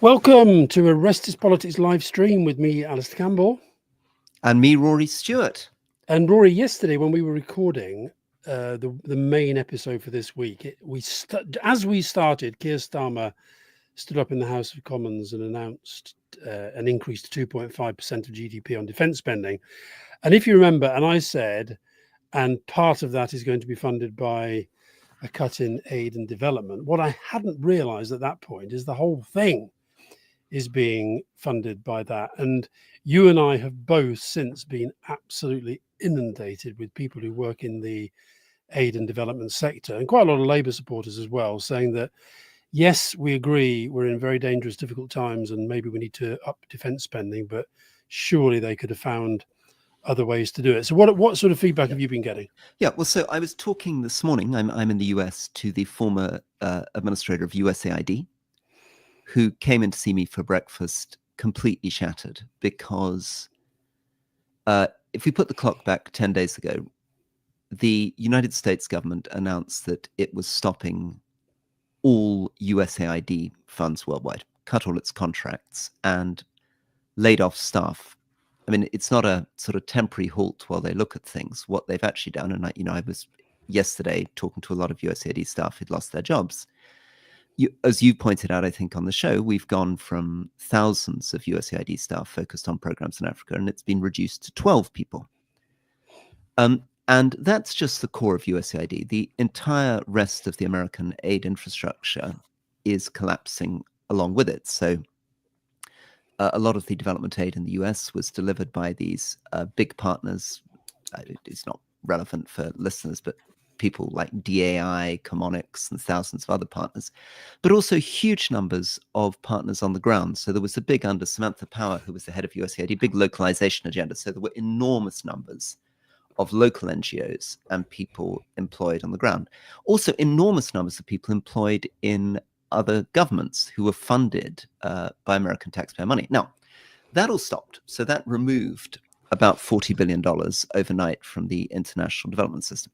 Welcome to a Restless Politics live stream with me, Alastair Campbell. And me, Rory Stewart. And Rory, yesterday when we were recording the main episode for this week, as we started, Keir Starmer stood up in the House of Commons and announced an increase to 2.5% of GDP on defence spending. And if you remember, and I said, and part of that is going to be funded by a cut in aid and development. What I hadn't realised at that point is the whole thing is being funded by that. And you and I have both since been absolutely inundated with people who work in the aid and development sector, and quite a lot of Labour supporters as well, saying that, yes, we agree we're in very dangerous, difficult times and maybe we need to up defence spending, but surely they could have found other ways to do it. So what sort of feedback have you been getting? Yeah, well, so I was talking this morning, I'm in the US, to the former administrator of USAID, who came in to see me for breakfast completely shattered because if we put the clock back 10 days ago, the United States government announced that it was stopping all USAID funds worldwide, cut all its contracts, and laid off staff. I mean, it's not a sort of temporary halt while they look at things. What they've actually done, and I was yesterday talking to a lot of USAID staff who'd lost their jobs. As you pointed out, I think on the show, we've gone from thousands of USAID staff focused on programs in Africa, and it's been reduced to 12 people. And that's just the core of USAID. The entire rest of the American aid infrastructure is collapsing along with it. So a lot of the development aid in the US was delivered by these big partners. It's not relevant for listeners, but people like DAI, Comonix, and thousands of other partners, but also huge numbers of partners on the ground. So there was a big, under Samantha Power, who was the head of USAID, big localization agenda. So there were enormous numbers of local NGOs and people employed on the ground. Also enormous numbers of people employed in other governments who were funded by American taxpayer money. Now, that all stopped. So that removed about $40 billion overnight from the international development system.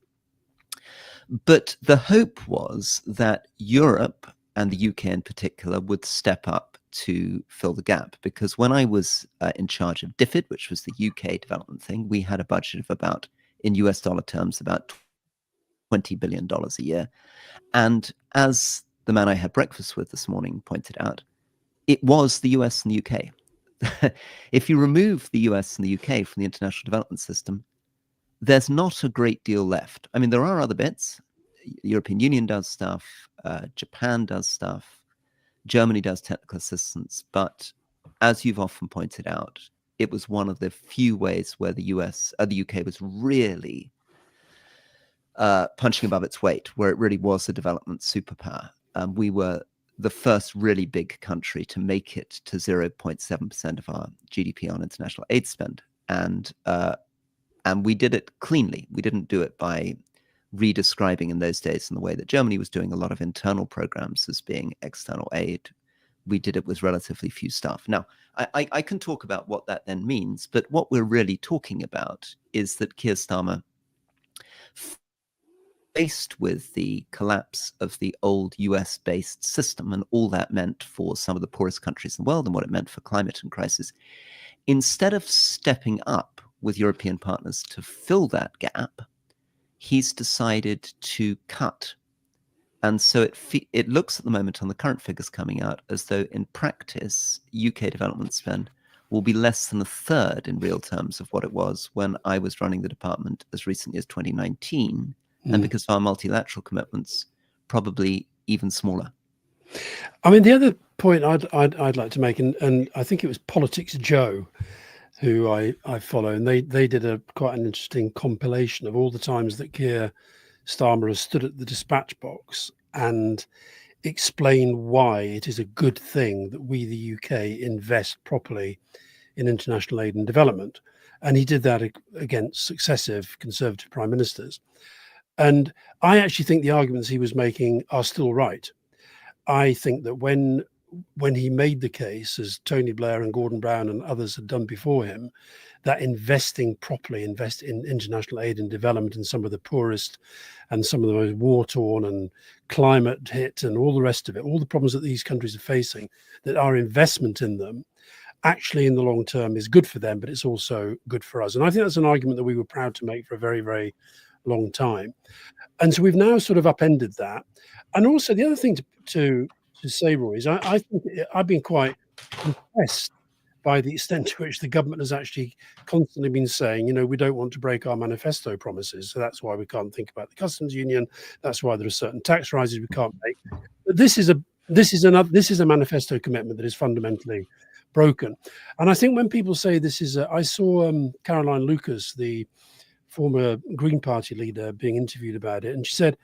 But the hope was that Europe, and the UK in particular, would step up to fill the gap. Because when I was in charge of DFID, which was the UK development thing, we had a budget of about, in US dollar terms, about $20 billion a year. And as the man I had breakfast with this morning pointed out, it was the US and the UK. If you remove the US and the UK from the international development system, there's not a great deal left. I mean, there are other bits. European Union does stuff, Japan does stuff, Germany does technical assistance, but as you've often pointed out, it was one of the few ways where the UK was really punching above its weight, where it really was a development superpower. We were the first really big country to make it to 0.7% of our GDP on international aid spend, and we did it cleanly. We didn't do it by redescribing in those days in the way that Germany was doing a lot of internal programs as being external aid. We did it with relatively few staff. Now, I can talk about what that then means, but what we're really talking about is that Keir Starmer, faced with the collapse of the old US-based system and all that meant for some of the poorest countries in the world and what it meant for climate and crisis, instead of stepping up with European partners to fill that gap, he's decided to cut. And so it looks at the moment on the current figures coming out as though in practice, UK development spend will be less than a third in real terms of what it was when I was running the department as recently as 2019. And because of our multilateral commitments, probably even smaller. I mean, the other point I'd like to make, and I think it was Politics Joe, who I follow, and they did quite an interesting compilation of all the times that Keir Starmer has stood at the dispatch box and explained why it is a good thing that we, the UK, invest properly in international aid and development. And he did that against successive Conservative prime ministers. And I actually think the arguments he was making are still right. I think that when when he made the case, as Tony Blair and Gordon Brown and others had done before him, that investing properly, invest in international aid and development in some of the poorest and some of the most war-torn and climate hit and all the rest of it, all the problems that these countries are facing, that our investment in them actually in the long term is good for them, but it's also good for us. And I think that's an argument that we were proud to make for a very, very long time. And so we've now sort of upended that. And also the other thing to say, Roy, is I think I've been quite impressed by the extent to which the government has actually constantly been saying, we don't want to break our manifesto promises. So that's why we can't think about the customs union. That's why there are certain tax rises we can't make. But this is a manifesto commitment that is fundamentally broken. And I think when people say this is, I saw Caroline Lucas, the former Green Party leader, being interviewed about it, and she said,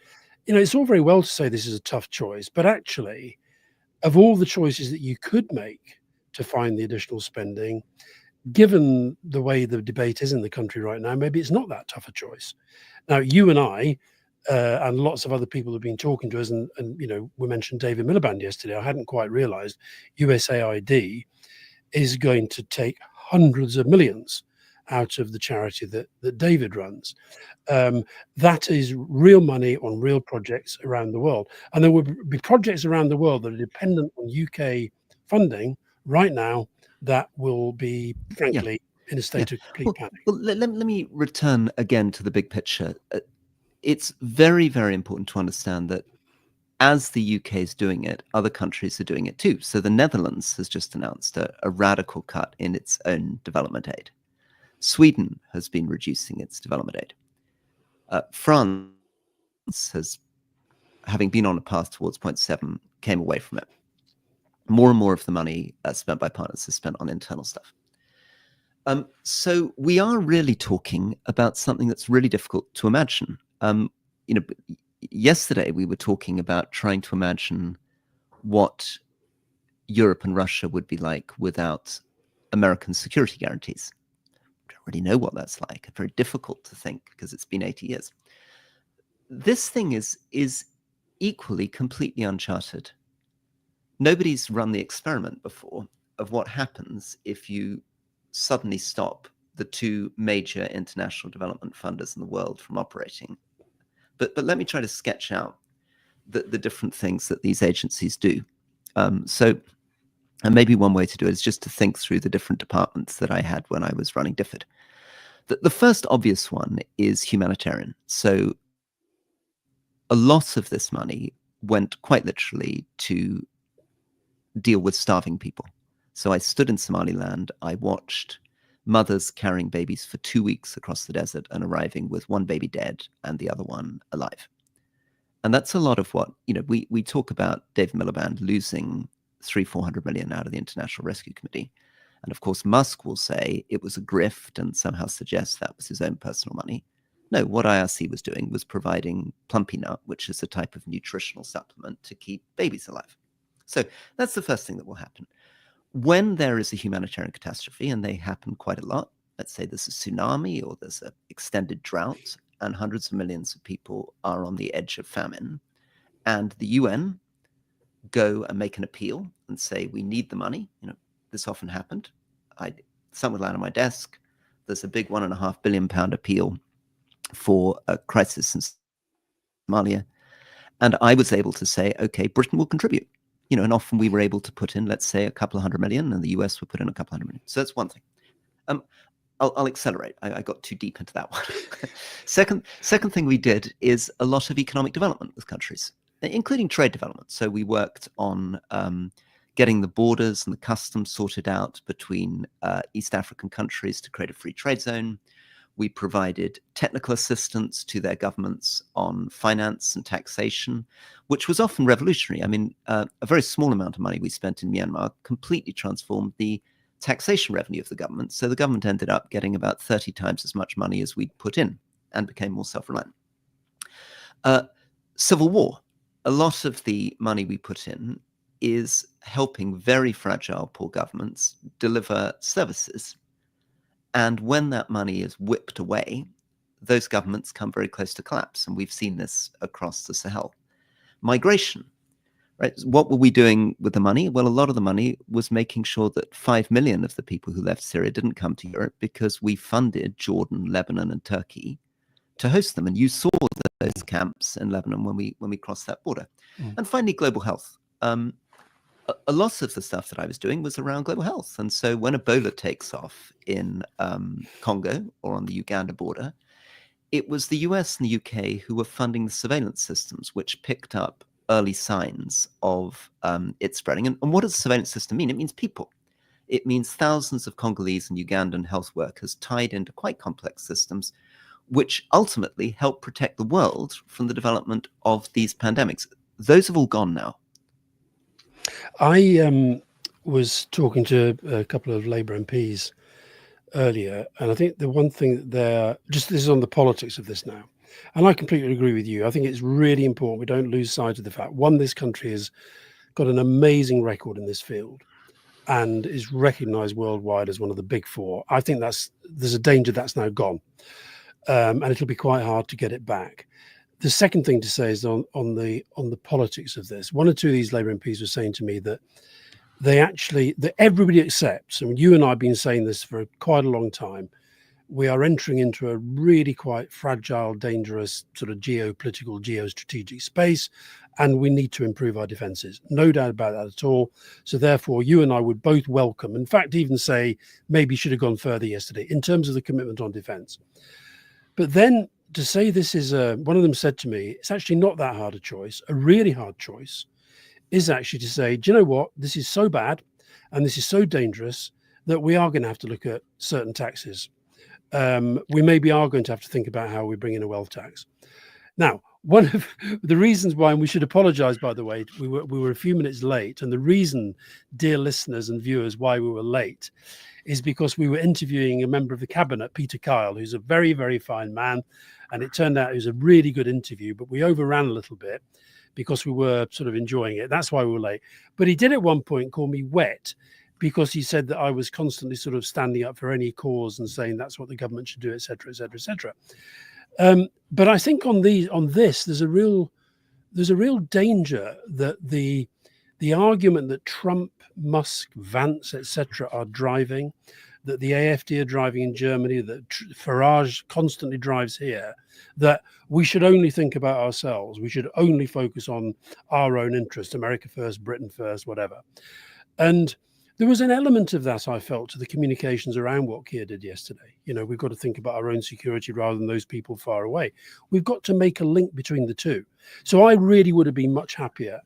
it's all very well to say this is a tough choice, but actually, of all the choices that you could make to find the additional spending, given the way the debate is in the country right now, maybe it's not that tough a choice. Now, you and I and lots of other people have been talking to us, and we mentioned David Miliband yesterday. I hadn't quite realised USAID is going to take hundreds of millions out of the charity that David runs. That is real money on real projects around the world. And there will be projects around the world that are dependent on UK funding right now that will be, frankly, in a state of complete panic. Well, let me return again to the big picture. It's very, very important to understand that as the UK is doing it, other countries are doing it too. So the Netherlands has just announced a radical cut in its own development aid. Sweden has been reducing its development aid. France has, having been on a path towards 0.7, came away from it. More and more of the money spent by partners is spent on internal stuff. So we are really talking about something that's really difficult to imagine. Yesterday we were talking about trying to imagine what Europe and Russia would be like without American security guarantees. We don't really know what that's like. It's very difficult to think because it's been 80 years. This thing is equally completely uncharted. Nobody's run the experiment before of what happens if you suddenly stop the two major international development funders in the world from operating. But let me try to sketch out the different things that these agencies do. And maybe one way to do it is just to think through the different departments that I had when I was running DFID. The first obvious one is humanitarian. So a lot of this money went quite literally to deal with starving people. So I stood in Somaliland, I watched mothers carrying babies for 2 weeks across the desert and arriving with one baby dead and the other one alive. And that's a lot of what, we talk about David Miliband losing 300-400 million out of the International Rescue Committee. And of course, Musk will say it was a grift and somehow suggest that was his own personal money. No, what IRC was doing was providing Plumpy Nut, which is a type of nutritional supplement to keep babies alive. So that's the first thing that will happen. When there is a humanitarian catastrophe, and they happen quite a lot, let's say there's a tsunami or there's an extended drought and hundreds of millions of people are on the edge of famine, and the UN go and make an appeal and say, we need the money. This often happened. Some would land on my desk. There's a big £1.5 billion appeal for a crisis in Somalia. And I was able to say, okay, Britain will contribute. And often we were able to put in, let's say, a couple of $100 million, and the US would put in a couple $100 million. So that's one thing. I'll accelerate. I got too deep into that one. Second thing we did is a lot of economic development with countries, including trade development. So we worked on getting the borders and the customs sorted out between East African countries to create a free trade zone. We provided technical assistance to their governments on finance and taxation, which was often revolutionary. I mean, a very small amount of money we spent in Myanmar completely transformed the taxation revenue of the government. So the government ended up getting about 30 times as much money as we'd put in and became more self-reliant. Civil war. A lot of the money we put in is helping very fragile poor governments deliver services. And when that money is whipped away, those governments come very close to collapse. And we've seen this across the Sahel. Migration. right? What were we doing with the money? Well, a lot of the money was making sure that 5 million of the people who left Syria didn't come to Europe, because we funded Jordan, Lebanon, and Turkey to host them. And you saw those camps in Lebanon when we crossed that border. And finally, global health. A lot of the stuff that I was doing was around global health. And so when Ebola takes off in Congo or on the Uganda border, it was the US and the UK who were funding the surveillance systems, which picked up early signs of it spreading. And what does a surveillance system mean? It means people. It means thousands of Congolese and Ugandan health workers tied into quite complex systems, which ultimately help protect the world from the development of these pandemics. Those have all gone now. I was talking to a couple of Labour MPs earlier, and I think the one thing that they're just, this is on the politics of this now, and I completely agree with you. I think it's really important we don't lose sight of the fact, one, this country has got an amazing record in this field and is recognised worldwide as one of the big four. I think there's a danger that's now gone, and it'll be quite hard to get it back. The second thing to say is on the politics of this. One or two of these Labour MPs were saying to me that that everybody accepts, and you and I have been saying this for quite a long time, we are entering into a really quite fragile, dangerous sort of geopolitical, geostrategic space, and we need to improve our defences. No doubt about that at all. So therefore, you and I would both welcome, in fact, even say maybe should have gone further yesterday in terms of the commitment on defence. But then to say this is one of them said to me, it's actually not that hard a choice. A really hard choice is actually to say, do you know what? This is so bad and this is so dangerous that we are going to have to look at certain taxes. We maybe are going to have to think about how we bring in a wealth tax. Now, one of the reasons why, and we should apologize, by the way, we were a few minutes late. And the reason, dear listeners and viewers, why we were late is because we were interviewing a member of the cabinet, Peter Kyle, who's a very, very fine man. And it turned out it was a really good interview, but we overran a little bit because we were sort of enjoying it. That's why we were late. But he did at one point call me wet, because he said that I was constantly sort of standing up for any cause and saying that's what the government should do, et cetera, et cetera, et cetera. But I think on this, there's a real danger that the argument that Trump, Musk, Vance, etc., are driving, that the AfD are driving in Germany, that Farage constantly drives here, that we should only think about ourselves, we should only focus on our own interest, America first, Britain first, whatever. And there was an element of that, I felt, to the communications around what Keir did yesterday. You know, we've got to think about our own security rather than those people far away. We've got to make a link between the two. So I really would have been much happier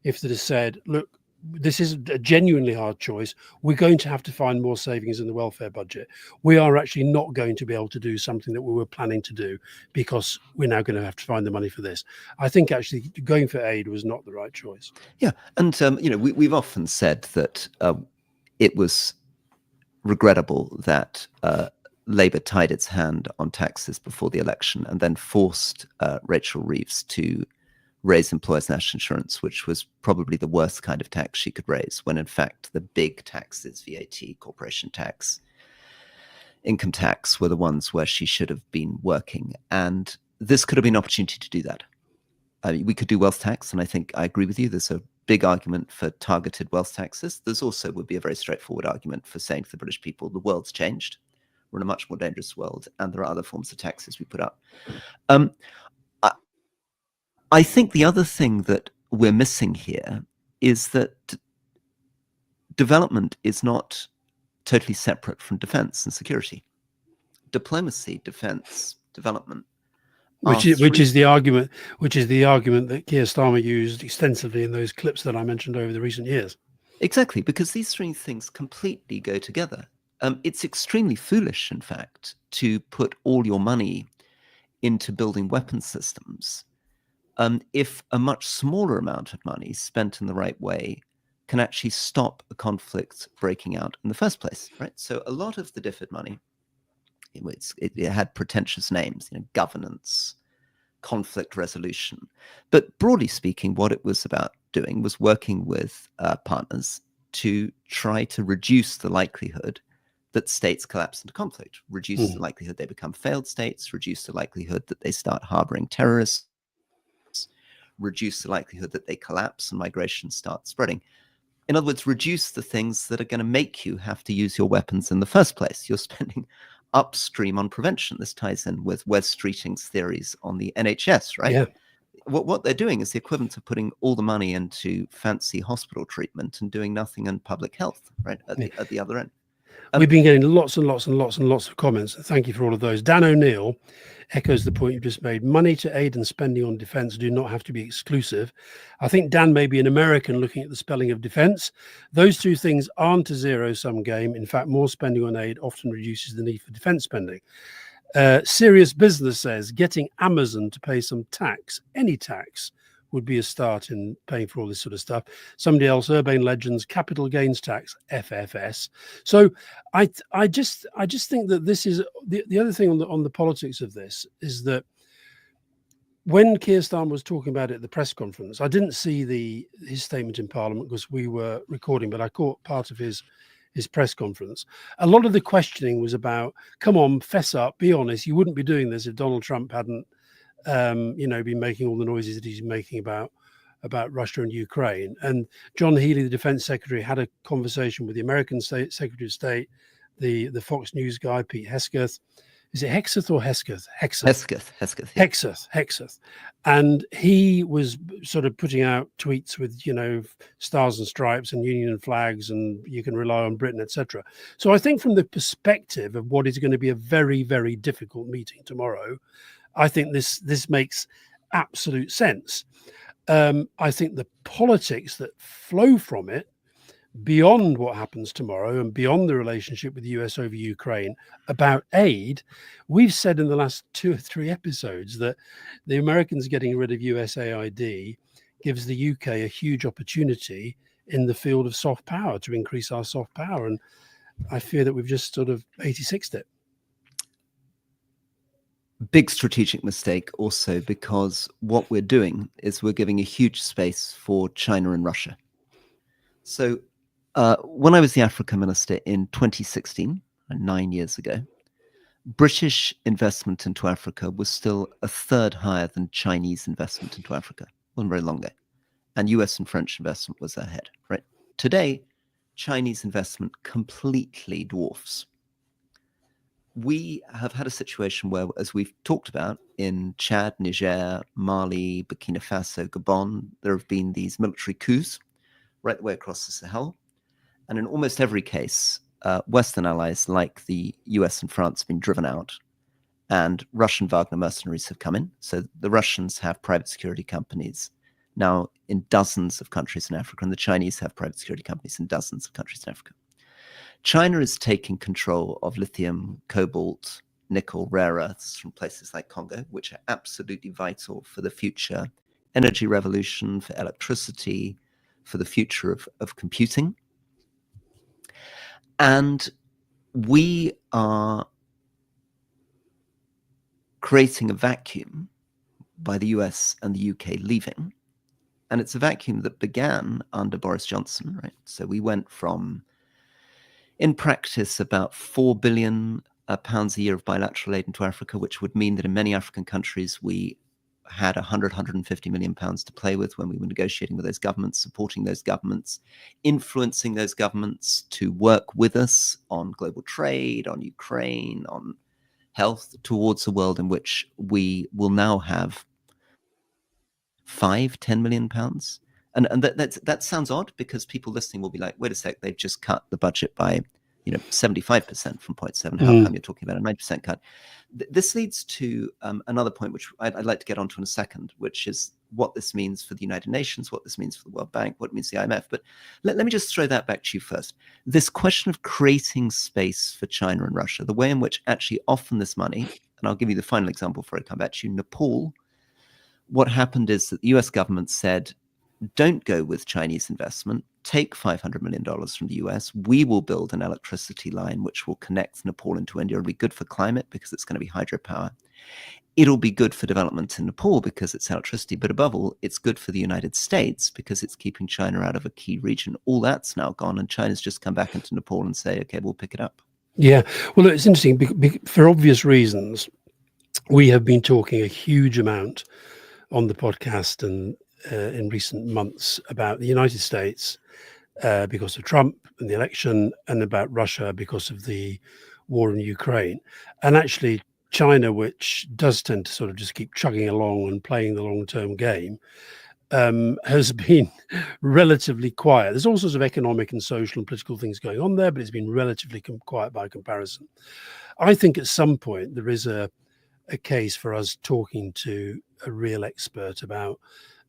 if they'd have said, look, this is a genuinely hard choice. We're going to have to find more savings in the welfare budget. We are actually not going to be able to do something that we were planning to do because we're now going to have to find the money for this. I think actually going for aid was not the right choice. Yeah. And, you know, we've often said that it was regrettable that Labour tied its hand on taxes before the election and then forced Rachel Reeves to raise employers' national insurance, which was probably the worst kind of tax she could raise, when in fact the big taxes, VAT, corporation tax, income tax, were the ones where she should have been working. And this could have been an opportunity to do that. I mean, we could do wealth tax, and I think I agree with you. There's a big argument for targeted wealth taxes. There's also would be a very straightforward argument for saying to the British people, the world's changed. We're in a much more dangerous world, and there are other forms of taxes we put up. I think the other thing that we're missing here is that development is not totally separate from defense and security. Diplomacy, defense, development, which is the argument that Keir Starmer used extensively in those clips that I mentioned over the recent years. Exactly, because these three things completely go together. It's extremely foolish, in fact, to put all your money into building weapon systems if a much smaller amount of money spent in the right way can actually stop a conflict breaking out in the first place, right? So a lot of the DFID money, it had pretentious names, you know, governance, conflict resolution. But broadly speaking, what it was about doing was working with partners to try to reduce the likelihood that states collapse into conflict, reduce the likelihood they become failed states, reduce the likelihood that they start harboring terrorists, reduce the likelihood that they collapse and migration starts spreading. In other words, reduce the things that are going to make you have to use your weapons in the first place. You're spending upstream on prevention. This ties in with Wes Streeting's theories on the NHS, right? Yeah. What they're doing is the equivalent of putting all the money into fancy hospital treatment and doing nothing in public health, right, at the other end. We've been getting lots and lots and lots and lots of comments. Thank you for all of those. Dan O'Neill echoes the point you just made. Money to aid and spending on defence do not have to be exclusive. I think Dan may be an American looking at the spelling of defence. Those two things aren't a zero-sum game. In fact, more spending on aid often reduces the need for defence spending. Serious Business says getting Amazon to pay some tax, any tax, would be a start in paying for all this sort of stuff. Somebody else, Urbane Legends, capital gains tax, FFS. So I just think that this is the other thing on the politics of this is that when Keir Starmer was talking about it at the press conference, I didn't see his statement in Parliament because we were recording, but I caught part of his press conference. A lot of the questioning was about, come on, fess up, be honest, you wouldn't be doing this if Donald Trump hadn't been making all the noises that he's making about Russia and Ukraine. And John Healey, the Defense Secretary, had a conversation with the American Secretary of State, the Fox News guy, Pete Hegseth. Is it Hegseth or Hesketh? Hesketh. Yeah. Hegseth. And he was sort of putting out tweets with, stars and stripes and union flags and you can rely on Britain, etc. So I think from the perspective of what is going to be a very, very difficult meeting tomorrow, I think this makes absolute sense. I think the politics that flow from it, beyond what happens tomorrow and beyond the relationship with the US over Ukraine about aid, we've said in the last 2 or 3 episodes that the Americans getting rid of USAID gives the UK a huge opportunity in the field of soft power to increase our soft power. And I fear that we've just sort of 86'd it. Big strategic mistake also, because what we're doing is we're giving a huge space for China and Russia. So when I was the Africa Minister in 2016, 9 years ago, British investment into Africa was still a third higher than Chinese investment into Africa. Wasn't very long ago. And US and French investment was ahead, right? Today, Chinese investment completely dwarfs. We have had a situation where, as we've talked about, in Chad, Niger, Mali, Burkina Faso, Gabon, there have been these military coups right the way across the Sahel. And in almost every case, Western allies like the US and France have been driven out, and Russian Wagner mercenaries have come in. So the Russians have private security companies now in dozens of countries in Africa, and the Chinese have private security companies in dozens of countries in Africa. China is taking control of lithium, cobalt, nickel, rare earths from places like Congo, which are absolutely vital for the future energy revolution, for electricity, for the future of computing. And we are creating a vacuum by the US and the UK leaving. And it's a vacuum that began under Boris Johnson, right? So we went from, in practice, about £4 billion a year of bilateral aid into Africa, which would mean that in many African countries, we had 150 million pounds to play with when we were negotiating with those governments, supporting those governments, influencing those governments to work with us on global trade, on Ukraine, on health, towards a world in which we will now have 5-10 million pounds. And that sounds odd, because people listening will be like, wait a sec, they've just cut the budget by 75% from 0.7. How come you're talking about a 9% cut? This leads to another point, which I'd like to get onto in a second, which is what this means for the United Nations, what this means for the World Bank, what it means for the IMF. But let me just throw that back to you first. This question of creating space for China and Russia, the way in which actually often this money, and I'll give you the final example before I come back to you, Nepal, what happened is that the US government said, don't go with Chinese investment, take $500 million from the US. We will build an electricity line which will connect Nepal into India. It'll be good for climate because it's going to be hydropower. It'll be good for development in Nepal because it's electricity, but above all, it's good for the United States because it's keeping China out of a key region. All that's now gone, and China's just come back into Nepal and say, okay, we'll pick it up. Yeah, well, it's interesting for obvious reasons. We have been talking a huge amount on the podcast and in recent months about the United States because of Trump and the election, and about Russia because of the war in Ukraine. And actually, China, which does tend to sort of just keep chugging along and playing the long-term game, has been relatively quiet. There's all sorts of economic and social and political things going on there, but it's been relatively quiet by comparison. I think at some point there is a case for us talking to a real expert about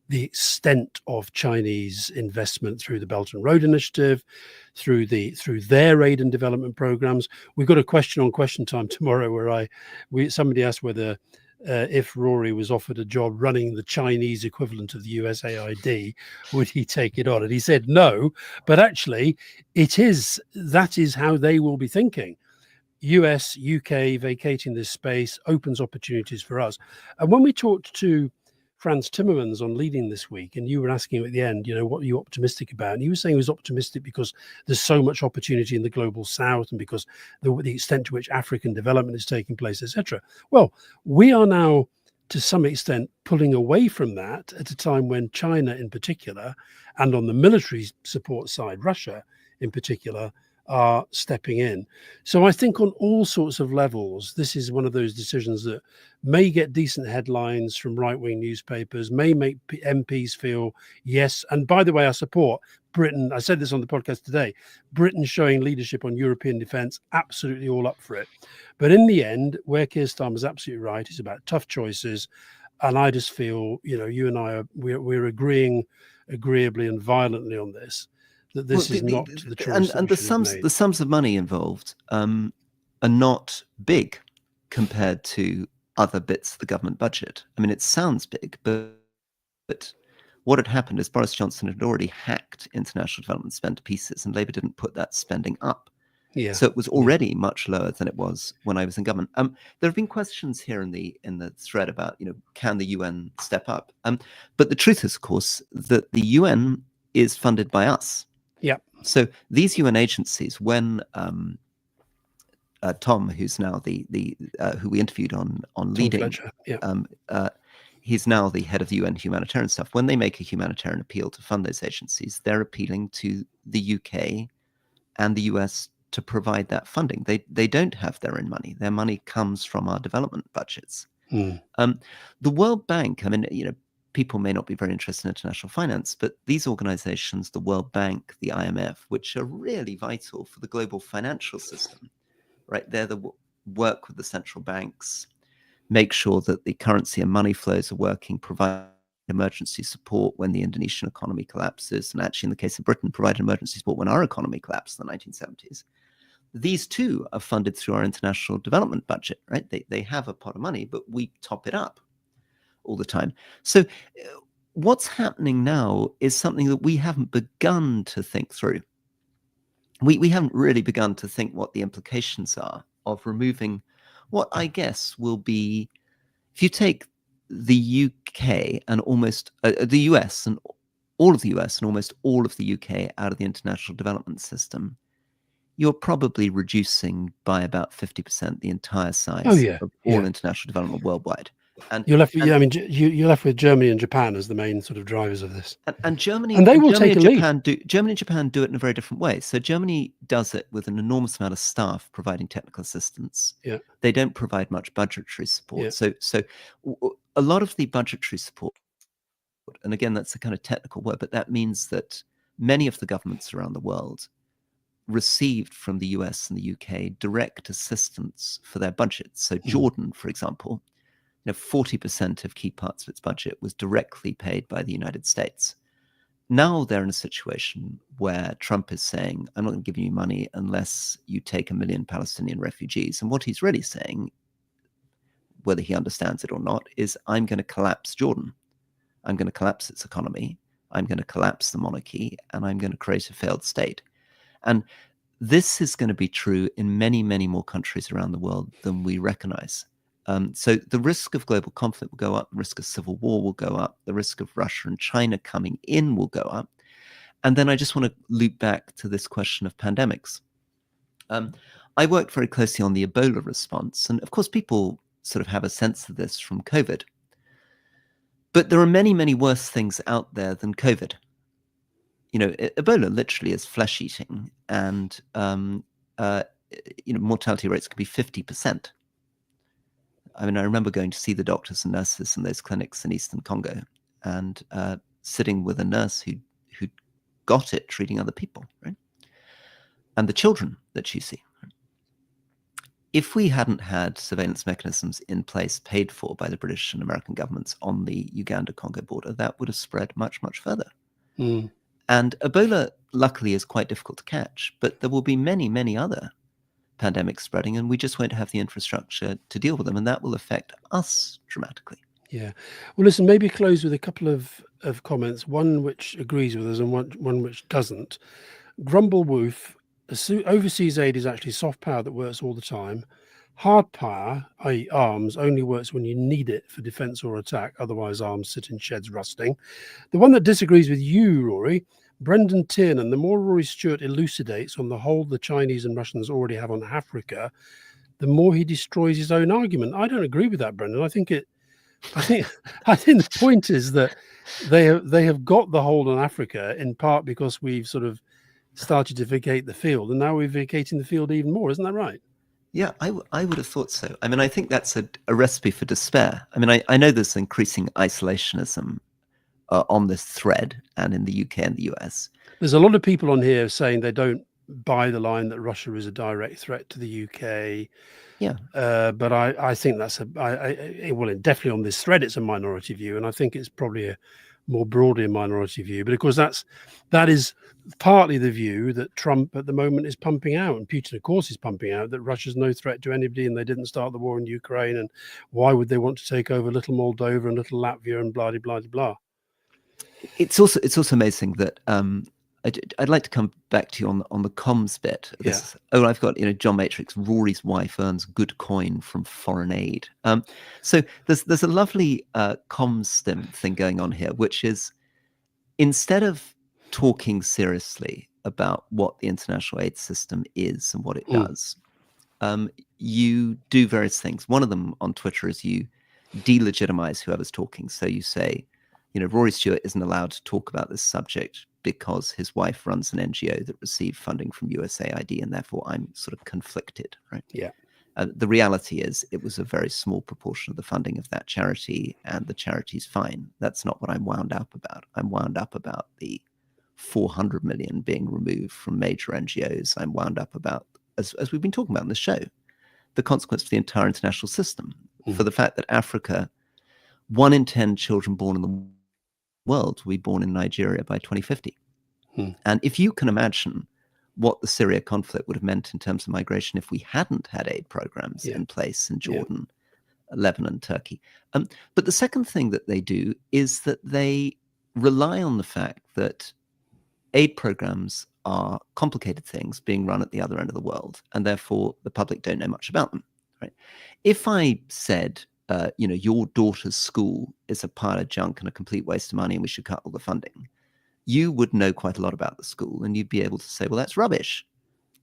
the extent of Chinese investment through the Belt and Road Initiative, through their aid and development programs. We've got a question on Question Time tomorrow where somebody asked whether if Rory was offered a job running the Chinese equivalent of the USAID, would he take it on? And he said no, but actually that is how they will be thinking. US, UK vacating this space opens opportunities for us. And when we talked to Franz Timmermans on Leading this week, and you were asking him at the end, what are you optimistic about? And he was saying he was optimistic because there's so much opportunity in the global south, and because the extent to which African development is taking place, etc. Well, we are now, to some extent, pulling away from that at a time when China in particular, and on the military support side, Russia in particular, are stepping in. So I think on all sorts of levels, this is one of those decisions that may get decent headlines from right-wing newspapers, may make MPs feel, yes. And by the way, I support Britain. I said this on the podcast today, Britain showing leadership on European defence, absolutely all up for it. But in the end, where Keir Starmer is absolutely right, it's about tough choices. And I just feel, you and I, we're agreeing agreeably and violently on this, that this is not the choice and that we should have made. the sums of money involved are not big compared to other bits of the government budget. I mean, it sounds big, but what had happened is Boris Johnson had already hacked international development spend to pieces, and Labour didn't put that spending up. Yeah. So it was already much lower than it was when I was in government. There have been questions here in the thread about, can the UN step up? But the truth is, of course, that the UN is funded by us. Yeah. So these UN agencies, when Tom, who's now the who we interviewed on Leading, he's now the head of the UN humanitarian stuff. When they make a humanitarian appeal to fund those agencies, they're appealing to the UK and the US to provide that funding. They don't have their own money. Their money comes from our development budgets. The World Bank, I mean, people may not be very interested in international finance, but these organizations, the World Bank, the IMF, which are really vital for the global financial system, right? They're the work with the central banks, make sure that the currency and money flows are working, provide emergency support when the Indonesian economy collapses, and actually in the case of Britain, provide emergency support when our economy collapsed in the 1970s. These too are funded through our international development budget, right? They have a pot of money, but we top it up all the time. So what's happening now is something that we haven't begun to think through. We haven't really begun to think what the implications are of removing what I guess will be, if you take the UK and almost the US and all of the US and almost all of the UK out of the international development system, you're probably reducing by about 50% the entire size of all international development worldwide. And you're left, you're left with Germany and Japan as the main sort of drivers of this. And Germany, and they will Germany take and a Japan lead. Germany and Japan do it in a very different way. So Germany does it with an enormous amount of staff providing technical assistance. Yeah. They don't provide much budgetary support. Yeah. So a lot of the budgetary support, and again, that's a kind of technical word, but that means that many of the governments around the world received from the US and the UK direct assistance for their budgets. So Jordan, for example, 40% of key parts of its budget was directly paid by the United States. Now they're in a situation where Trump is saying, I'm not going to give you money unless you take 1 million Palestinian refugees. And what he's really saying, whether he understands it or not, is I'm going to collapse Jordan. I'm going to collapse its economy. I'm going to collapse the monarchy, and I'm going to create a failed state. And this is going to be true in many, many more countries around the world than we recognize. So the risk of global conflict will go up, the risk of civil war will go up, the risk of Russia and China coming in will go up. And then I just want to loop back to this question of pandemics. I worked very closely on the Ebola response, and of course people sort of have a sense of this from COVID. But there are many, many worse things out there than COVID. Ebola literally is flesh eating, and mortality rates could be 50%. I mean, I remember going to see the doctors and nurses in those clinics in Eastern Congo, and sitting with a nurse who got it, treating other people, right? And the children that you see. Right? If we hadn't had surveillance mechanisms in place paid for by the British and American governments on the Uganda-Congo border, that would have spread much, much further. Mm. And Ebola, luckily, is quite difficult to catch, but there will be many, many other pandemics spreading, and we just won't have the infrastructure to deal with them, and that will affect us dramatically. Yeah. Well, listen, maybe close with a couple of comments, one which agrees with us and one which doesn't. Grumble Woof, overseas aid is actually soft power that works all the time. Hard power, i.e. arms, only works when you need it for defence or attack. Otherwise, arms sit in sheds rusting. The one that disagrees with you, Rory, Brendan Tiernan, the more Rory Stewart elucidates on the hold the Chinese and Russians already have on Africa, the more he destroys his own argument. I don't agree with that, Brendan. I think the point is that they have got the hold on Africa in part because we've sort of started to vacate the field, and now we're vacating the field even more. Isn't that right? Yeah, I would have thought so. I mean, I think that's a recipe for despair. I mean, I know there's increasing isolationism on this thread and in the UK and the US. There's a lot of people on here saying they don't buy the line that Russia is a direct threat to the UK. Yeah. But I think that's definitely on this thread, it's a minority view. And I think it's probably a more broadly a minority view. But of course, that is partly the view that Trump at the moment is pumping out. And Putin, of course, is pumping out that Russia's no threat to anybody and they didn't start the war in Ukraine. And why would they want to take over little Moldova and little Latvia and blah, blah, blah, blah. It's also amazing that I'd like to come back to you on the comms bit. This, yeah. I've got John Matrix. Rory's wife earns good coin from foreign aid. So there's a lovely comms stim thing going on here, which is instead of talking seriously about what the international aid system is and what it does, you do various things. One of them on Twitter is you delegitimize whoever's talking. So you say, Rory Stewart isn't allowed to talk about this subject because his wife runs an NGO that received funding from USAID, and therefore I'm sort of conflicted, right? Yeah. The reality is it was a very small proportion of the funding of that charity, and the charity's fine. That's not what I'm wound up about. I'm wound up about the 400 million being removed from major NGOs. I'm wound up about, as we've been talking about in the show, the consequence for the entire international system, for the fact that Africa, 1 in 10 children born in the world will be born in Nigeria by 2050. And if you can imagine what the Syria conflict would have meant in terms of migration if we hadn't had aid programs in place in Jordan, Lebanon, Turkey. But the second thing that they do is that they rely on the fact that aid programs are complicated things being run at the other end of the world, and therefore the public don't know much about them. Right? If I said, your daughter's school is a pile of junk and a complete waste of money and we should cut all the funding, you would know quite a lot about the school and you'd be able to say, well, that's rubbish.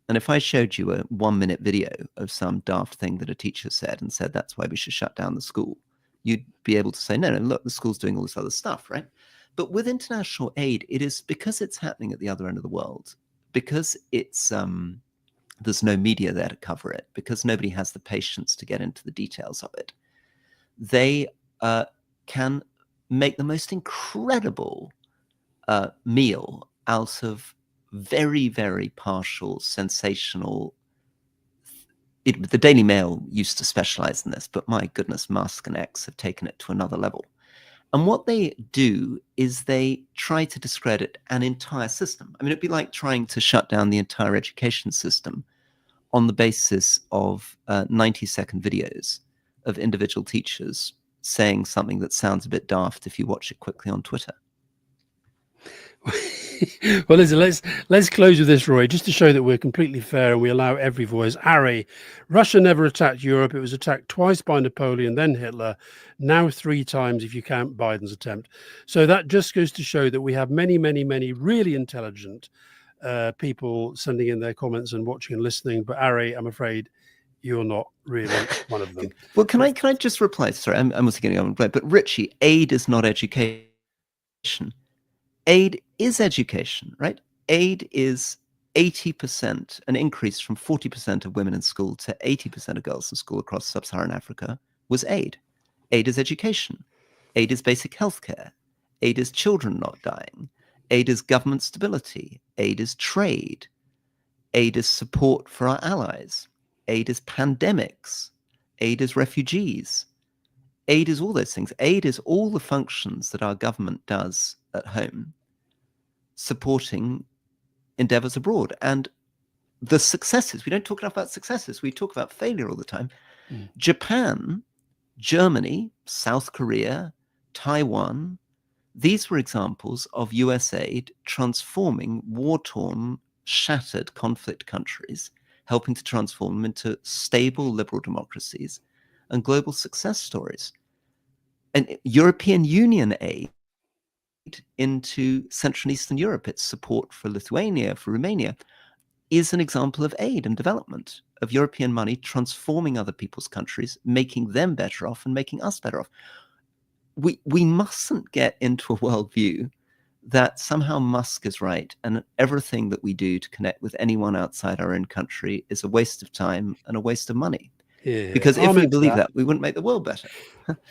And if I showed you a 1-minute video of some daft thing that a teacher said and said that's why we should shut down the school, you'd be able to say, no, look, the school's doing all this other stuff, right? But with international aid, it is because it's happening at the other end of the world, because it's there's no media there to cover it, because nobody has the patience to get into the details of it. They can make the most incredible meal out of very, very partial, sensational. The Daily Mail used to specialize in this, but my goodness, Musk and X have taken it to another level. And what they do is they try to discredit an entire system. I mean, it'd be like trying to shut down the entire education system on the basis of 90-second videos of individual teachers saying something that sounds a bit daft if you watch it quickly on Twitter. Well, listen, let's close with this, Roy, just to show that we're completely fair and we allow every voice. Ari, Russia never attacked Europe. It was attacked twice by Napoleon, then Hitler, now 3 times if you count Biden's attempt. So that just goes to show that we have many, many, many really intelligent people sending in their comments and watching and listening. But Ari, I'm afraid you're not really one of them. Well, can I just reply? Sorry, I'm also getting on, but Richie, aid is not education. Aid is education, right? Aid is 80%, an increase from 40% of women in school to 80% of girls in school across sub-Saharan Africa was aid. Aid is education. Aid is basic healthcare. Aid is children not dying. Aid is government stability. Aid is trade. Aid is support for our allies. Aid is pandemics. Aid is refugees. Aid is all those things. Aid is all the functions that our government does at home, supporting endeavors abroad. And the successes, we don't talk enough about successes, we talk about failure all the time. Japan, Germany, South Korea, Taiwan, these were examples of US aid transforming war-torn, shattered conflict countries, helping to transform them into stable liberal democracies and global success stories. And European Union aid into Central and Eastern Europe, its support for Lithuania, for Romania, is an example of aid and development, of European money transforming other people's countries, making them better off and making us better off. We mustn't get into a worldview that somehow Musk is right and everything that we do to connect with anyone outside our own country is a waste of time and a waste of money. Yeah, because if we believe that, we wouldn't make the world better.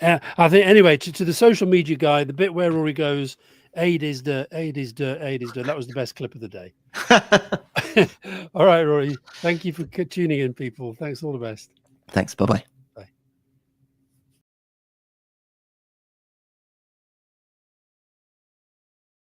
I think, anyway, to the social media guy, the bit where Rory goes, aid is dirt, aid is dirt, aid is dirt. That was the best clip of the day. All right, Rory. Thank you for tuning in, people. Thanks. All the best. Thanks. Bye-bye.